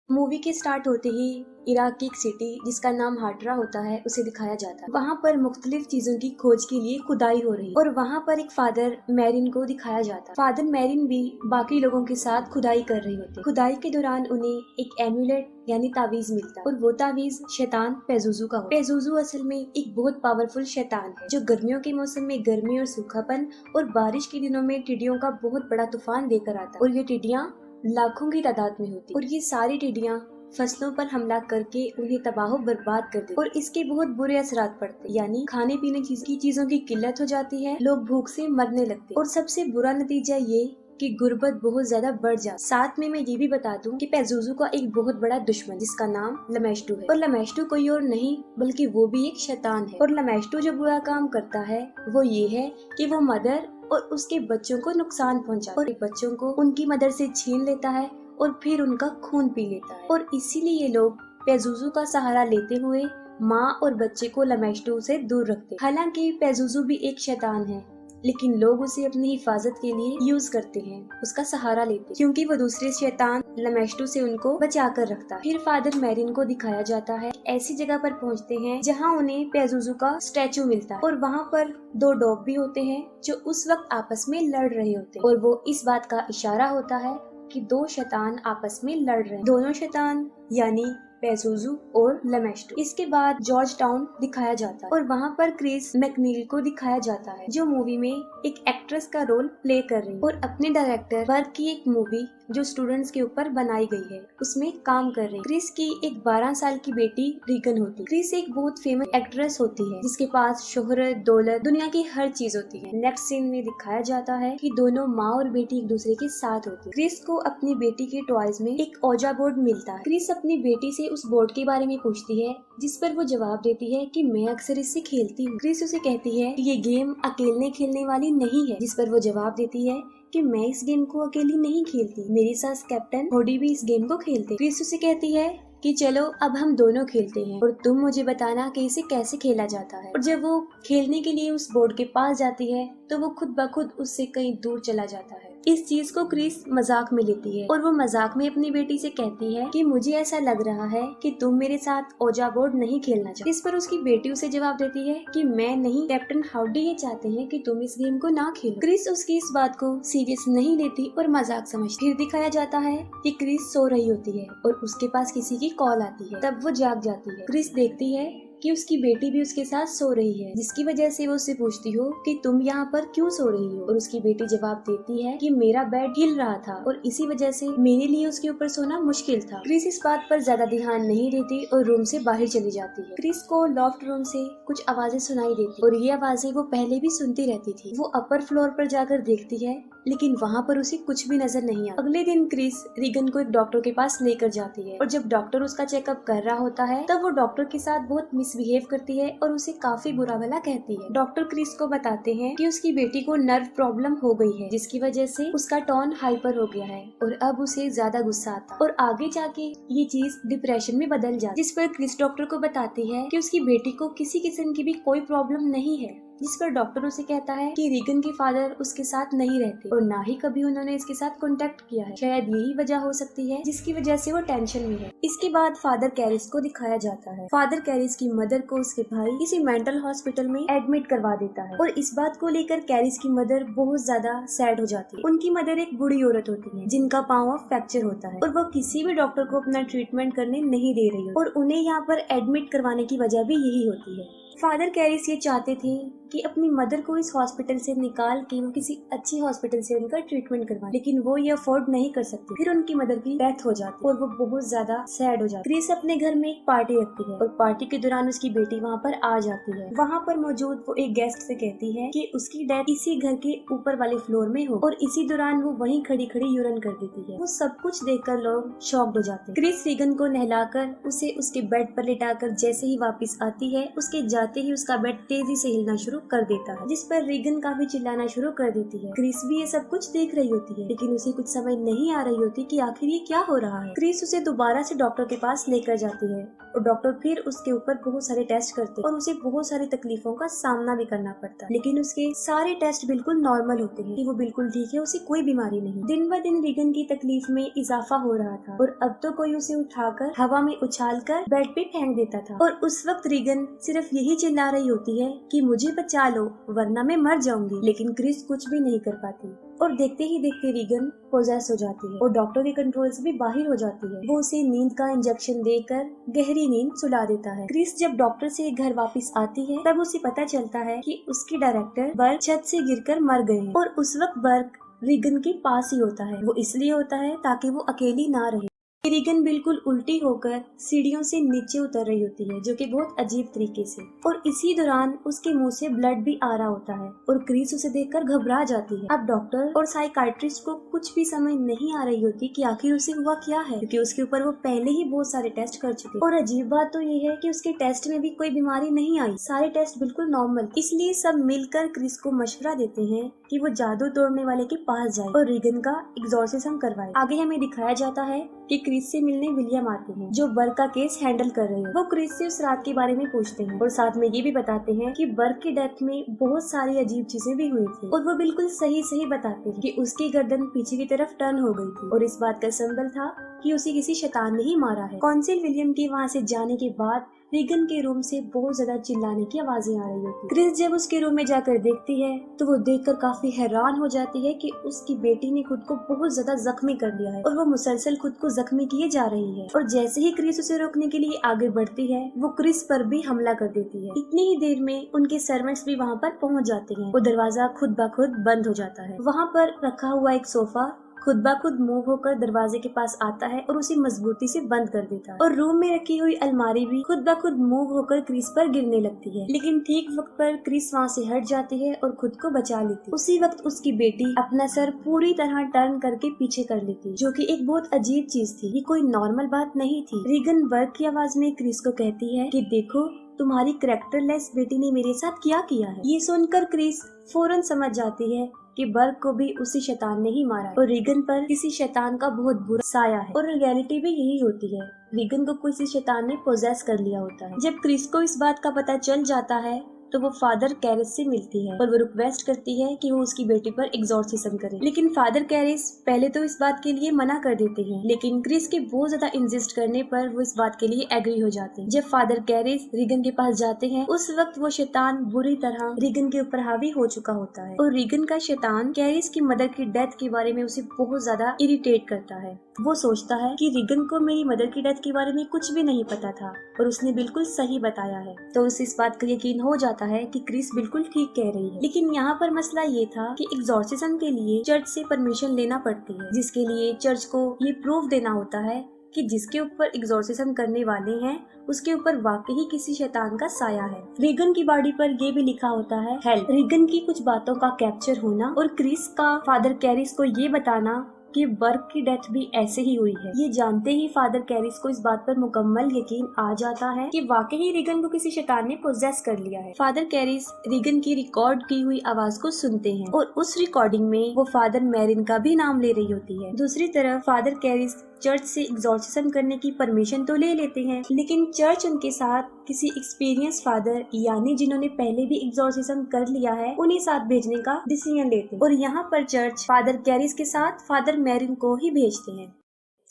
Movie के start होते ही Iraq की एक सिटी जिसका नाम हाटरा होता है उसे दिखाया जाता है। वहाँ पर मुख्तलिफ चीजों की खोज के लिए खुदाई हो रही है और वहाँ पर एक फादर मैरिन को दिखाया जाता है। फादर मैरिन भी बाकी लोगों के साथ खुदाई कर रही होती है। खुदाई के दौरान उन्हें एक एम्यूलेट यानी तावीज मिलता है और वो तावीज शैतान पेजुजू का होता है। पेजुजू असल में एक बहुत पावरफुल शैतान है जो गर्मियों के मौसम में गर्मी और सूखापन और बारिश के दिनों में टिड्डियों का बहुत बड़ा तूफान लेकर आता है और ये टिड्डियाँ लाखों की तादाद में होती और ये सारी टिड्डियाँ फसलों पर हमला करके उन्हें तबाह बर्बाद कर देती और इसके बहुत बुरे असरात पड़ते यानी खाने पीने की चीजों की किल्लत हो जाती है, लोग भूख से मरने लगते और सबसे बुरा नतीजा ये कि गुर्बत बहुत ज्यादा बढ़ जाती। साथ में मैं ये भी बता दूं कि पेजुजू का एक बहुत बड़ा दुश्मन जिसका नाम लमेस्टू है और लमेस्टू कोई और नहीं बल्कि वो भी एक शैतान है। और लमेस्टू जो बुरा काम करता है वो ये है कि वो मदर और उसके बच्चों को नुकसान पहुंचाता है और बच्चों को उनकी मदर से छीन लेता है और फिर उनका खून पी लेता है और इसीलिए ये लोग पेजुजू का सहारा लेते हुए माँ और बच्चे को लमेस्टू से दूर रखते। हालांकि पेजुजू भी एक शैतान है लेकिन लोग उसे अपनी हिफाजत के लिए यूज करते हैं, उसका सहारा लेते क्योंकि वो दूसरे शैतान लमेस्टू से उनको बचा कर रखता है। फिर फादर मैरिन को दिखाया जाता है ऐसी जगह पर पहुंचते हैं जहां उन्हें पेजुजू का स्टैचू मिलता है और वहां पर दो डॉग भी होते हैं जो उस वक्त आपस में लड़ रहे होते हैं और वो इस बात का इशारा होता है कि दो शैतान आपस में लड़ रहे हैं, दोनों शैतान यानी पेजुजू और लमेस्टू। इसके बाद जॉर्ज टाउन दिखाया जाता है और वहाँ पर क्रिस मैकनील को दिखाया जाता है जो मूवी में एक एक्ट्रेस का रोल प्ले कर रही है और अपने डायरेक्टर वर्क की एक मूवी जो स्टूडेंट्स के ऊपर बनाई गई है उसमें काम कर रही है। क्रिस की एक 12 साल की बेटी रीगन होती है। क्रिस एक बहुत फेमस एक्ट्रेस होती है जिसके पास शोहरत दौलत दुनिया की हर चीज होती है। नेक्स्ट सीन में दिखाया जाता है कि दोनों माँ और बेटी एक दूसरे के साथ होती है। क्रिस को अपनी बेटी के टॉयज में एक ओजा बोर्ड मिलता है। क्रिस अपनी बेटी से उस बोर्ड के बारे में पूछती है जिस पर वो जवाब देती है कि मैं अक्सर इससे खेलती हूँ। क्रिस उसे कहती है कि ये गेम अकेले खेलने वाली नहीं है, जिस पर वो जवाब देती है कि मैं इस गेम को अकेली नहीं खेलती, मेरे साथ कैप्टन होडी भी इस गेम को खेलते। क्रिस उसे कहती है कि चलो अब हम दोनों खेलते हैं और तुम मुझे बताना कि इसे कैसे खेला जाता है। और जब वो खेलने के लिए उस बोर्ड के पास जाती है तो वो खुद ब खुद उससे कहीं दूर चला जाता है। इस चीज को क्रिस मजाक में लेती है और वो मजाक में अपनी बेटी से कहती है कि मुझे ऐसा लग रहा है कि तुम मेरे साथ ओजा बोर्ड नहीं खेलना चाहती। इस पर उसकी बेटी उसे जवाब देती है कि मैं नहीं, कैप्टन हाउडी ये चाहते हैं कि तुम इस गेम को ना खेलो। क्रिस उसकी इस बात को सीरियस नहीं लेती और मजाक समझती। फिर दिखाया जाता है कि क्रिस सो रही होती है और उसके पास किसी की कॉल आती है, तब वो जाग जाती है। क्रिस देखती है कि उसकी बेटी भी उसके साथ सो रही है, जिसकी वजह से वो उससे पूछती हो कि तुम यहाँ पर क्यों सो रही हो और उसकी बेटी जवाब देती है कि मेरा बेड हिल रहा था और इसी वजह से मेरे लिए उसके ऊपर सोना मुश्किल था। क्रिस इस बात पर ज्यादा ध्यान नहीं देती और रूम से बाहर चली जाती है। क्रिस को लॉफ्ट रूम से कुछ आवाजें सुनाई देती और ये आवाजें वो पहले भी सुनती रहती थी। वो अपर फ्लोर पर जाकर देखती है लेकिन वहाँ पर उसे कुछ भी नजर नहीं आता। अगले दिन क्रिस रीगन को एक डॉक्टर के पास लेकर जाती है और जब डॉक्टर उसका चेकअप कर रहा होता है तब वो डॉक्टर के साथ बहुत मिसबिहेव करती है और उसे काफी बुरा भला कहती है। डॉक्टर क्रिस को बताते हैं कि उसकी बेटी को नर्व प्रॉब्लम हो गई है जिसकी वजह से उसका टोन हाइपर हो गया है और अब उसे ज्यादा गुस्सा आता और आगे जाके ये चीज डिप्रेशन में बदल जाती, जिस पर क्रिस डॉक्टर को बताती है कि उसकी बेटी को किसी किस्म की भी कोई प्रॉब्लम नहीं है। जिस पर डॉक्टर उसे कहता है कि रीगन के फादर उसके साथ नहीं रहते और ना ही कभी उन्होंने इसके साथ कांटेक्ट किया है, शायद यही वजह हो सकती है जिसकी वजह से वो टेंशन में है। इसके बाद फादर कैरिस को दिखाया जाता है। फादर कैरिस की मदर को उसके भाई किसी मेंटल हॉस्पिटल में एडमिट करवा देता है और इस बात को लेकर कैरिस की मदर बहुत ज्यादा सैड हो जाती है। उनकी मदर एक बूढ़ी औरत होती है जिनका पाँव फ्रैक्चर होता है और वो किसी भी डॉक्टर को अपना ट्रीटमेंट करने नहीं दे रही और उन्हें यहाँ पर एडमिट करवाने की वजह भी यही होती है। फादर कैरिस ये चाहते थे कि अपनी मदर को इस हॉस्पिटल से निकाल के वो किसी अच्छी हॉस्पिटल से उनका ट्रीटमेंट करवाए, लेकिन वो ये अफोर्ड नहीं कर सकती। फिर उनकी मदर की डेथ हो जाती और वो बहुत ज्यादा सैड हो जाती। क्रिस अपने घर में एक पार्टी रखती है और पार्टी के दौरान उसकी बेटी वहाँ पर आ जाती है। वहाँ पर मौजूद वो एक गेस्ट से कहती है कि उसकी डेथ इसी घर के ऊपर वाले फ्लोर में हो और इसी दौरान वो वहीं खड़ी खड़ी यूरिन कर देती है। वो सब कुछ देखकर लोग शॉक्ड हो जाते हैं। क्रिस रीगन को नहलाकर उसे उसके बेड पर लिटाकर जैसे ही वापस आती है उसके जाते ही उसका बेड तेजी से हिलना शुरू कर देता है, जिस पर रीगन काफी चिल्लाना शुरू कर देती है। क्रिस भी ये सब कुछ देख रही होती है, लेकिन उसे कुछ समझ नहीं आ रही होती कि आखिर ये क्या हो रहा है। क्रिस उसे दोबारा से डॉक्टर के पास लेकर जाती है और डॉक्टर फिर उसके ऊपर बहुत सारे टेस्ट करते हैं और उसे बहुत सारी तकलीफों का सामना भी करना पड़ता है, लेकिन उसके सारे टेस्ट बिल्कुल नॉर्मल होते हैं कि वो बिल्कुल ठीक है, उसे कोई बीमारी नहीं। दिन ब दिन रीगन की तकलीफ में इजाफा हो रहा था और अब तो कोई उसे उठाकर हवा में उछालकर बेड पे फेंक देता था और उस वक्त रीगन सिर्फ यही चिल्ला रही होती है कि मुझे बचा लो वरना मैं मर जाऊंगी, लेकिन क्रिस कुछ भी नहीं कर पाती और देखते ही देखते रीगन पोजेस हो जाती है और डॉक्टर के कंट्रोल से भी बाहर हो जाती है। वो उसे नींद का इंजेक्शन देकर गहरी नींद सुला देता है। क्रिस जब डॉक्टर से घर वापस आती है तब उसे पता चलता है कि उसके डायरेक्टर बर्क छत से गिरकर मर गए हैं और उस वक्त बर्क रीगन के पास ही होता है। वो इसलिए होता है ताकि वो अकेली ना रहे। रीगन बिल्कुल उल्टी होकर सीढ़ियों से नीचे उतर रही होती है, जो कि बहुत अजीब तरीके से, और इसी दौरान उसके मुंह से ब्लड भी आ रहा होता है और क्रिस उसे देखकर घबरा जाती है। अब डॉक्टर और साइकाइट्रिस्ट को कुछ भी समझ नहीं आ रही होती कि आखिर उसे हुआ क्या है, क्योंकि उसके ऊपर वो पहले ही बहुत सारे टेस्ट कर चुके। और अजीब बात तो ये है कि उसके टेस्ट में भी कोई बीमारी नहीं आई, सारे टेस्ट बिल्कुल नॉर्मल। इसलिए सब मिलकर क्रिस को मशवरा देते हैं कि वो जादू तोड़ने वाले के पास जाए और रीगन का एग्जॉर्सिज्म करवाए। आगे हमें दिखाया जाता है कि क्रिस से मिलने विलियम आते हैं, जो बर्क का केस हैंडल कर रहे हैं। वो क्रिस से उस रात के बारे में पूछते हैं और साथ में ये भी बताते हैं कि बर्क की डेथ में बहुत सारी अजीब चीजें भी हुई थी और वो बिल्कुल सही बताते हैं कि उसकी गर्दन पीछे की तरफ टर्न हो गई थी और इस बात का सिंबल था कि उसे किसी शैतान ने ही मारा है। कौंसिल विलियम के वहाँ से जाने के बाद रीगन के रूम से बहुत ज्यादा चिल्लाने की आवाजें आ रही होती। क्रिस जब उसके रूम में जाकर देखती है तो वो देखकर काफी हैरान हो जाती है कि उसकी बेटी ने खुद को बहुत ज्यादा जख्मी कर लिया है और वो मुसलसल खुद को जख्मी किए जा रही है। और जैसे ही क्रिस उसे रोकने के लिए आगे बढ़ती है वो क्रिस पर भी हमला कर देती है। इतनी ही देर में उनके सर्वेंट्स भी वहाँ पर पहुँच जाते हैं और दरवाजा खुद ब खुद बंद हो जाता है। वहाँ पर रखा हुआ एक सोफा खुद ब खुद मूव होकर दरवाजे के पास आता है और उसे मजबूती से बंद कर देता है और रूम में रखी हुई अलमारी भी खुद ब खुद मूव होकर क्रिस पर गिरने लगती है, लेकिन ठीक वक्त पर क्रिस वहाँ से हट जाती है और खुद को बचा लेती है। उसी वक्त उसकी बेटी अपना सर पूरी तरह टर्न करके पीछे कर लेती है, जो कि एक बहुत अजीब चीज थी। ये कोई नॉर्मल बात नहीं थी। रीगन बर्क की आवाज में क्रिस को कहती है कि देखो तुम्हारी कैरेक्टरलेस बेटी ने मेरे साथ क्या किया है। ये सुनकर क्रिस फौरन समझ जाती है कि बर्क को भी उसी शैतान ने ही मारा है और रीगन पर किसी शैतान का बहुत बुरा साया है और रियलिटी भी यही होती है। रीगन को किसी शैतान ने पोजेस कर लिया होता है। जब क्रिस को इस बात का पता चल जाता है तो वो फादर कैरिस से मिलती है और वो रिक्वेस्ट करती है कि वो उसकी बेटी पर एग्जॉर्सिज्म करे, लेकिन फादर कैरिस पहले तो इस बात के लिए मना कर देते हैं, लेकिन क्रिस के बहुत ज्यादा इंसिस्ट करने पर वो इस बात के लिए एग्री हो जाते हैं। जब फादर कैरिस रीगन के पास जाते हैं उस वक्त वो शैतान बुरी तरह रीगन के ऊपर हावी हो चुका होता है और रीगन का शैतान कैरिस की मदर की डेथ के बारे में उसे बहुत ज्यादा इरिटेट करता है। वो सोचता है कि रीगन को मेरी मदर की डेथ के बारे में कुछ भी नहीं पता था और उसने बिल्कुल सही बताया है, तो उसे इस बात का यकीन हो जाता है कि क्रिस बिल्कुल ठीक कह रही है। लेकिन यहाँ पर मसला ये था कि एग्जॉर्सिज्म के लिए चर्च से परमिशन लेना पड़ती है, जिसके लिए चर्च को ये प्रूफ देना होता है कि जिसके ऊपर एग्जॉर्सिज्म करने वाले हैं उसके ऊपर वाकई किसी शैतान का साया है। रीगन की बॉडी पर ये भी लिखा होता है हेल्प। रीगन की कुछ बातों का कैप्चर होना और क्रिस का फादर कैरिस को ये बताना कि बर्क की डेथ भी ऐसे ही हुई है। ये जानते ही फादर कैरिस को इस बात पर मुकम्मल यकीन आ जाता है कि वाकई रीगन को किसी शैतान ने पोजेस कर लिया है। फादर कैरिस रीगन की रिकॉर्ड की हुई आवाज को सुनते हैं और उस रिकॉर्डिंग में वो फादर मैरिन का भी नाम ले रही होती है। दूसरी तरफ फादर कैरिस चर्च से एग्जॉर्सिज्म करने की परमिशन तो ले लेते हैं, लेकिन चर्च उनके साथ किसी एक्सपीरियंस फादर यानी जिन्होंने पहले भी एग्जॉर्सिज्म कर लिया है उन्हें साथ भेजने का डिसीजन लेते हैं और यहाँ पर चर्च फादर कैरिस के साथ फादर मैरिन को ही भेजते हैं।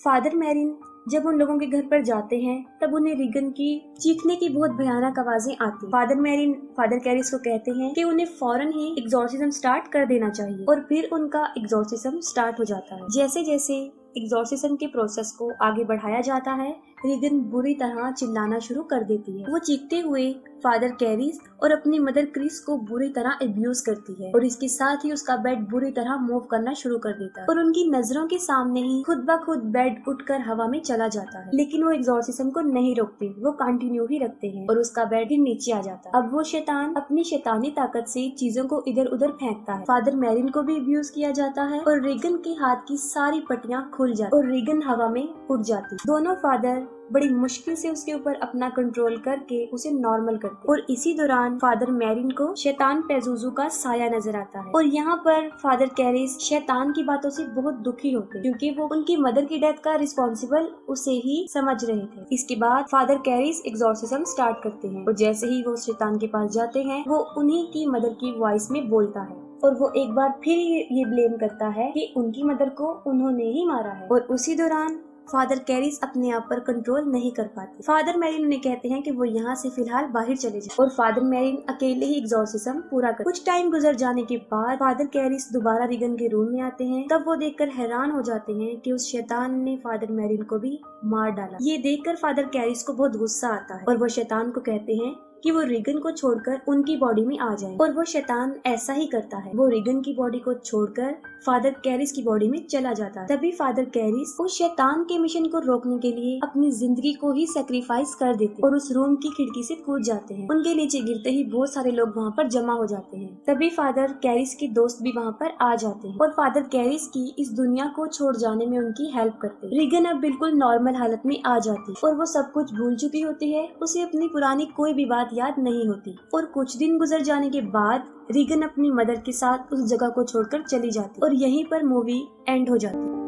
फादर मैरिन जब उन लोगों के घर पर जाते हैं तब उन्हें रीगन की चीखने की बहुत भयानक आवाजें आती। फादर मैरिन फादर कैरिस को कहते हैं कि उन्हें फौरन ही एग्जॉर्सिज्म स्टार्ट कर देना चाहिए और फिर उनका एग्जॉर्सिज्म स्टार्ट हो जाता है। जैसे जैसे एग्जॉर्सिज्म के प्रोसेस को आगे बढ़ाया जाता है रीगन बुरी तरह चिल्लाना शुरू कर देती है। वो चीखते हुए फादर कैरिस और अपनी मदर क्रिस को बुरी तरह अब्यूज करती है और इसके साथ ही उसका बेड बुरी तरह मूव करना शुरू कर देता है और उनकी नजरों के सामने ही खुद ब खुद बेड उठकर हवा में चला जाता है, लेकिन वो एग्जॉर्सिज्म को नहीं रोकते, वो कंटिन्यू ही रखते हैं और उसका बेड ही नीचे आ जाता है। अब वो शैतान अपनी शैतानी ताकत से चीजों को इधर उधर फेंकता है। फादर मैरिन को भी अब्यूज किया जाता है और रीगन के हाथ की सारी पट्टियां खुल जाती और रीगन हवा में उड़ जाती। दोनों फादर बड़ी मुश्किल से उसके ऊपर अपना कंट्रोल करके उसे नॉर्मल करते और इसी दौरान फादर मैरिन को शैतान पेजुजू का साया नजर आता है और यहाँ पर फादर कैरिस शैतान की बातों से बहुत दुखी होते क्योंकि वो उनकी मदर की डेथ का रिस्पॉन्सिबल उसे ही समझ रहे थे। इसके बाद फादर कैरिस एग्जॉर्सिज्म स्टार्ट करते हैं और जैसे ही वो शैतान के पास जाते हैं वो उन्हीं की मदर की वॉइस में बोलता है और वो एक बार फिर ये ब्लेम करता है कि उनकी मदर को उन्होंने ही मारा है और उसी दौरान फादर कैरिस अपने आप पर कंट्रोल नहीं कर पाते। फादर मैरिन उन्हें कहते हैं कि वो यहाँ से फिलहाल बाहर चले जाएं और फादर मैरिन अकेले ही एग्जॉर्सिज्म पूरा कर। कुछ टाइम गुजर जाने के बाद फादर कैरिस दोबारा रीगन के रूम में आते हैं। तब वो देखकर हैरान हो जाते हैं कि उस शैतान ने फादर मैरिन को भी मार डाला। ये देखकर फादर कैरिस को बहुत गुस्सा आता है और वो शैतान को कहते हैं कि वो रीगन को छोड़कर उनकी बॉडी में आ जाए और वो शैतान ऐसा ही करता है। वो रीगन की बॉडी को छोड़कर फादर कैरिस की बॉडी में चला जाता है। तभी फादर कैरिस उस शैतान के मिशन को रोकने के लिए अपनी जिंदगी को ही सेक्रीफाइस कर देते और उस रूम की खिड़की से कूद जाते हैं। उनके नीचे गिरते ही बहुत सारे लोग वहाँ पर जमा हो जाते हैं। तभी फादर कैरिस के दोस्त भी वहाँ पर आ जाते हैं और फादर कैरिस की इस दुनिया को छोड़ जाने में उनकी हेल्प करते हैं। रीगन अब बिल्कुल नॉर्मल हालत में आ जाती और वो सब कुछ भूल चुकी होती है। उसे अपनी पुरानी कोई भी बात याद नहीं होती और कुछ दिन गुजर जाने के बाद रीगन अपनी मदर के साथ उस जगह को छोड़कर चली जाती और यहीं पर मूवी एंड हो जाती।